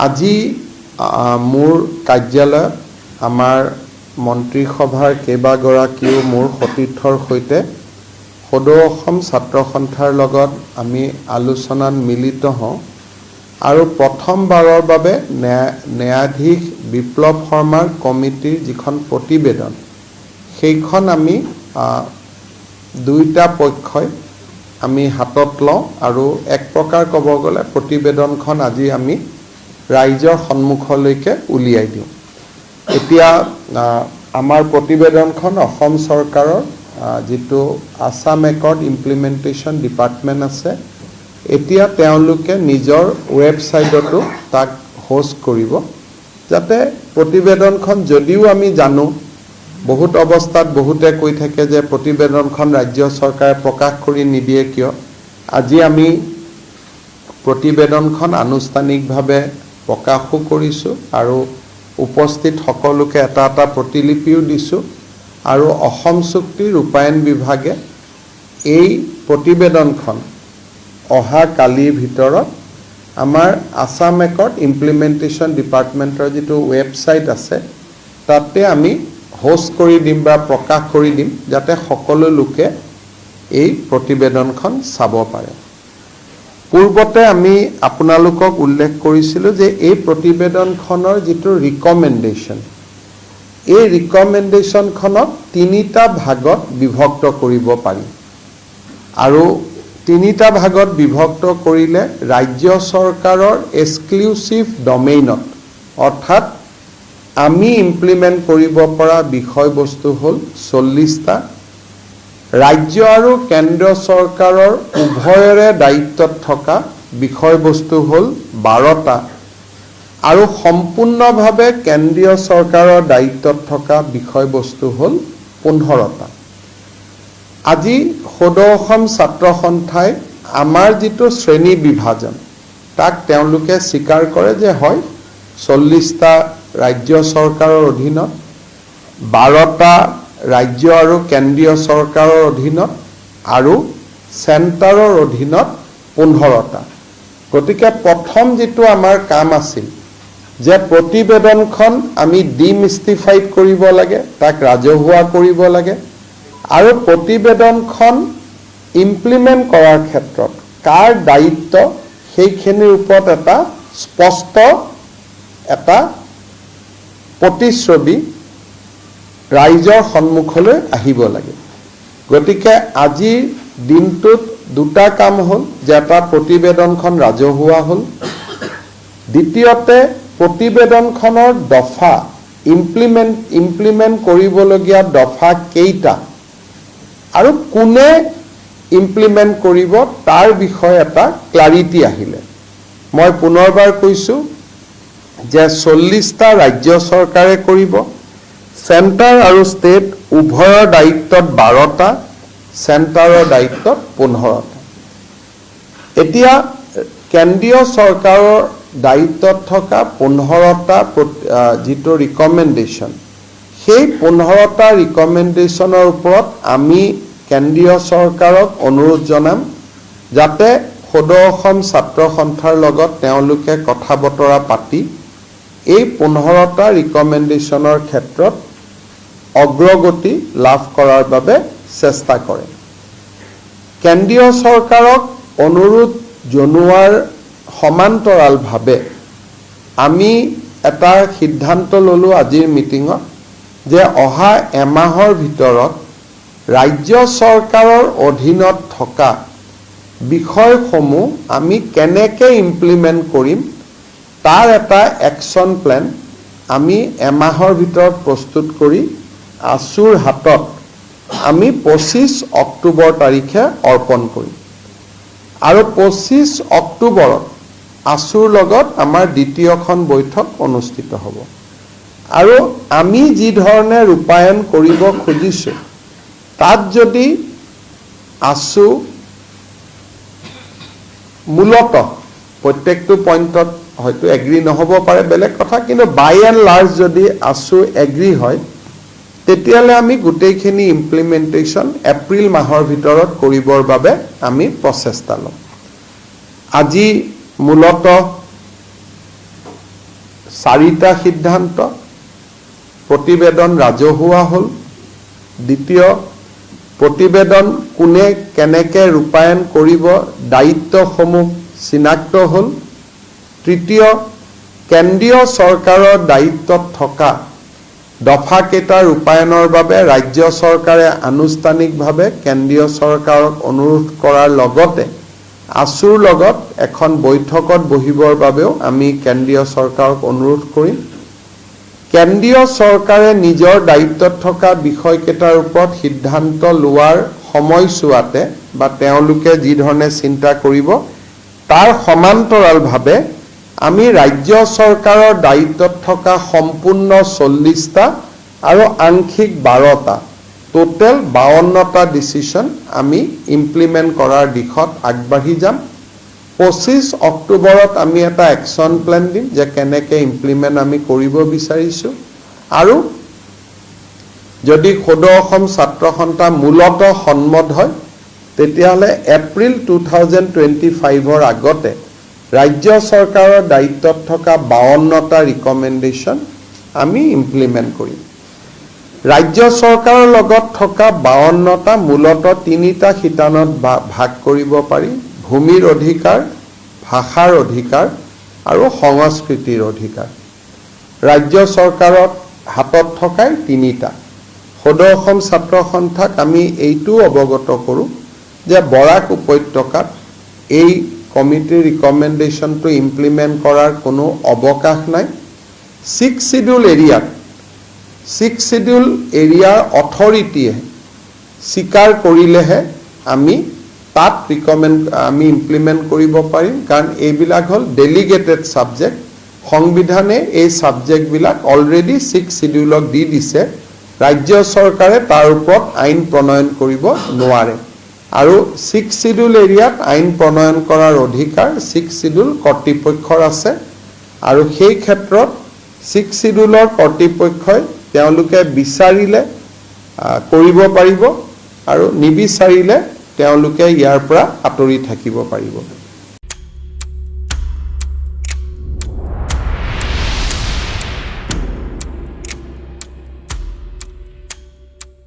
আজি মোৰ কাৰ্যালয়ত আমাৰ মন্ত্ৰীসভাৰ কেইবাগৰাকীও মোৰ সতীৰ্থৰ সৈতে সদৌ অসম ছাত্ৰ সন্থাৰ লগত আমি আলোচনাত মিলিত হওঁ আৰু প্ৰথমবাৰৰ বাবে ন্যায়াধীশ বিপ্লৱ শৰ্মাৰ কমিটিৰ যিখন প্ৰতিবেদন সেইখন আমি দুইটা পক্ষই আমি হাতত লওঁ আৰু এক প্ৰকাৰ ক'ব গ'লে প্ৰতিবেদনখন আজি আমি ৰাইজৰ সন্মুখলৈকে উলিয়াই দিওঁ। এতিয়া আমাৰ প্ৰতিবেদনখন অসম চৰকাৰৰ যিটো আসাম একৰ্ড ইমপ্লিমেণ্টেশ্যন ডিপাৰ্টমেণ্ট আছে এতিয়া তেওঁলোকে নিজৰ ৱেবছাইটতো তাক হোষ্ট কৰিব যাতে প্ৰতিবেদনখন যদিও আমি জানো বহুত অৱস্থাত বহুতে কৈ থাকে যে প্ৰতিবেদনখন ৰাজ্য চৰকাৰে প্ৰকাশ কৰি নিদিয়ে কিয় আজি আমি প্ৰতিবেদনখন আনুষ্ঠানিকভাৱে প্ৰকাশো কৰিছোঁ আৰু উপস্থিত সকলোকে এটা এটা প্ৰতিলিপিও দিছোঁ আৰু অসম চুক্তি ৰূপায়ণ বিভাগে এই প্ৰতিবেদনখন অহা কালিৰ ভিতৰত আমাৰ আসাম একৰ্ড ইমপ্লিমেণ্টেশ্যন ডিপাৰ্টমেণ্টৰ যিটো ৱেবছাইট আছে তাতে আমি হোষ্ট কৰি দিম বা প্ৰকাশ কৰি দিম যাতে সকলো লোকে এই প্ৰতিবেদনখন চাব পাৰে। পূৰ্বতে আমি আপোনালোকক উল্লেখ কৰিছিলোঁ যে এই প্ৰতিবেদনখনৰ যিটো ৰিকমেণ্ডেশ্যন এই ৰিকমেণ্ডেশ্যনখনক তিনিটা ভাগত বিভক্ত কৰিব পাৰি আৰু তিনিটা ভাগত বিভক্ত কৰিলে ৰাজ্য চৰকাৰৰ এক্সক্লুচিভ ডমেইনত অৰ্থাৎ আমি ইমপ্লিমেণ্ট কৰিব পৰা বিষয়বস্তু হ'ল 40টা ৰাজ্য আৰু কেন্দ্ৰ চৰকাৰৰ উভয়ৰে দায়িত্বত থকা বিষয়বস্তু হ'ল 12টা আৰু সম্পূৰ্ণভাৱে কেন্দ্ৰীয় চৰকাৰৰ দায়িত্বত থকা বিষয়বস্তু হ'ল 15টা। আজি সদৌ অসম ছাত্ৰ সন্থাই আমাৰ যিটো শ্ৰেণী বিভাজন তাক তেওঁলোকে স্বীকাৰ কৰে যে হয় 40টা ৰাজ্য চৰকাৰৰ অধীনত 12টা ৰাজ্য আৰু কেন্দ্ৰীয় চৰকাৰৰ অধীনত আৰু চেণ্টাৰৰ অধীনত 15টা। গতিকে প্ৰথম যিটো আমাৰ কাম আছিল যে প্ৰতিবেদনখন আমি ডিমিষ্টিফাইড কৰিব লাগে তাক ৰাজহুৱা কৰিব লাগে আৰু প্ৰতিবেদনখন ইমপ্লিমেণ্ট কৰাৰ ক্ষেত্ৰত কাৰ দায়িত্ব সেইখিনিৰ ওপৰত এটা স্পষ্ট এটা প্ৰতিশ্ৰুতি ৰাইজৰ সন্মুখলৈ আহিব লাগে। গতিকে আজিৰ দিনটোত দুটা কাম হ'ল যে এটা প্ৰতিবেদনখন ৰাজহুৱা হ'ল দ্বিতীয়তে প্ৰতিবেদনখনৰ দফা ইমপ্লিমেণ্ট কৰিবলগীয়া দফা কেইটা আৰু কোনে ইমপ্লিমেণ্ট কৰিব তাৰ বিষয়ে এটা ক্লাৰিটি আহিলে। মই পুনৰবাৰ কৈছোঁ যে 40টা ৰাজ্য চৰকাৰে কৰিব চেণ্টাৰ আৰু ষ্টেট উভয়ৰ দায়িত্বত 12টা চেণ্টাৰৰ দায়িত্বত 15টা। এতিয়া কেন্দ্ৰীয় চৰকাৰৰ দায়িত্বত থকা 15টা যিটো ৰিকমেণ্ডেশ্যন সেই 15টা ৰিকমেণ্ডেশ্যনৰ ওপৰত আমি কেন্দ্ৰীয় চৰকাৰক অনুৰোধ জনাম যাতে সদৌ অসম ছাত্ৰ সন্থাৰ লগত তেওঁলোকে কথা বতৰা পাতি এই 15টা ৰিকমেণ্ডেশ্যনৰ ক্ষেত্ৰত অগ্ৰগতি লাভ কৰাৰ বাবে চেষ্টা কৰে। কেন্দ্ৰীয় চৰকাৰক অনুৰোধ জনোৱাৰ সমান্তৰালভাৱে আমি এটা সিদ্ধান্ত ল'লোঁ আজিৰ মিটিঙত যে অহা এমাহৰ ভিতৰত ৰাজ্য চৰকাৰৰ অধীনত থকা বিষয়সমূহ আমি কেনেকৈ ইমপ্লিমেণ্ট কৰিম তাৰ এটা একশ্যন প্লেন আমি এমাহৰ ভিতৰত প্ৰস্তুত কৰি আছুৰ হাতত আমি 25 অক্টোবৰ তাৰিখে অৰ্পণ কৰিম আৰু 25 অক্টোবৰত আছুৰ লগত আমাৰ দ্বিতীয়খন বৈঠক অনুষ্ঠিত হ'ব আৰু আমি যি ধৰণে ৰূপায়ণ কৰিব খুজিছোঁ তাত যদি আছু মূলতঃ প্ৰত্যেকটো পইণ্টত হয়তো এগ্ৰী নহ'ব পাৰে বেলেগ কথা কিন্তু বাই এণ্ড লাৰ্জ যদি আছু এগ্ৰী হয় তেতিয়াহ'লে আমি গোটেইখিনি ইমপ্লিমেণ্টেশ্যন এপ্ৰিল মাহৰ ভিতৰত কৰিবৰ বাবে আমি প্ৰচেষ্টা ল'ম। আজি মূলতঃ 4টা সিদ্ধান্ত প্ৰতিবেদন ৰাজহুৱা হ'ল দ্বিতীয় প্ৰতিবেদন কোনে কেনেকে ৰূপায়ণ কৰিব দায়িত্বসমূহ চিনাক্ত হ'ল তৃতীয় কেন্দ্ৰীয় চৰকাৰৰ দায়িত্বত থকা দফা কেইটা ৰূপায়ণৰ বাবে ৰাজ্য চৰকাৰে আনুষ্ঠানিকভাৱে কেন্দ্ৰীয় চৰকাৰক অনুৰোধ কৰাৰ লগতে আসুৰ লগত এখন বৈঠকত বহিবৰ বাবেও আমি কেন্দ্ৰীয় চৰকাৰক অনুৰোধ কৰিম কেন্দ্ৰীয় চৰকাৰে নিজৰ দায়িত্বত থকা বিষয়কেইটাৰ ওপৰত সিদ্ধান্ত লোৱাৰ সময়ছোৱাতে বা তেওঁলোকে যি ধৰণে চিন্তা কৰিব তাৰ সমান্তৰালভাৱে আমি ৰাজ্য চৰকাৰৰ দায়িত্বত থকা সম্পূৰ্ণ 40টা আৰু আংশিক 12টা টোটেল 52টা ডিসিশন আমি ইমপ্লিমেন্ট কৰাৰ দিশত আগবাঢ়ি যাম 25 অক্টোবৰত আমি এটা একশন প্ল্যান দিম যে কেনেকে ইমপ্লিমেন্ট আমি কৰিব বিচাৰিছো আৰু যদি সদৌ অসম ছাত্ৰ সন্থা মূলত সন্মত হয় তেতিয়াহলে এপ্ৰিল 2025 ৰ আগতে ৰাজ্য চৰকাৰৰ দায়িত্বত থকা 52টা ৰিকমেন্ডেশন আমি ইমপ্লিমেন্ট কৰিম ৰাজ্য চৰকাৰৰ লগত থকা 52টা মূলত 3টা শিতানত ভাগ কৰিব পাৰি ভূমিৰ অধিকাৰ ভাষাৰ অধিকাৰ আৰু সংস্কৃতিৰ অধিকাৰ ৰাজ্য চৰকাৰৰ হাতত থকা 3টা সদৌ অসম ছাত্ৰ সন্থাক আমি এইটো অৱগত কৰো যে বৰাক উপত্যকাত এই কমিটিৰ ৰিকমেন্ডেশনটো ইমপ্লিমেন্ট কৰাৰ কোনো অৱকাশ নাই 6 শিডিউল এৰিয়াৰ অথৰিটিয়ে স্বীকাৰ কৰিলেহে আমি তাত আমি ইমপ্লিমেন্ট কৰিব পাৰিম কাৰণ এইবিলাক হ'ল ডেলিগেটেড সাবজেক্ট সংবিধানে এই সাবজেক্ট বিলাক অলৰেডি 6 শিডিউলক দি দিছে ৰাজ্য চৰকাৰে তাৰ ওপৰত আইন প্ৰণয়ন কৰিব নোৱাৰে আৰু 6 শিডিউল এৰিয়াত আইন প্ৰণয়ন কৰাৰ অধিকাৰ 6 শিডিউল কৰ্তৃপক্ষৰ আছে আৰু সেই ক্ষেত্ৰত 6 শিডিউলৰ কৰ্তৃপক্ষই তেওঁলোকে বিচাৰিলে কৰিব পাৰিব আৰু নিবিচাৰিলে তেওঁলোকে ইয়াৰ পৰা আঁতৰি থাকিব পাৰিব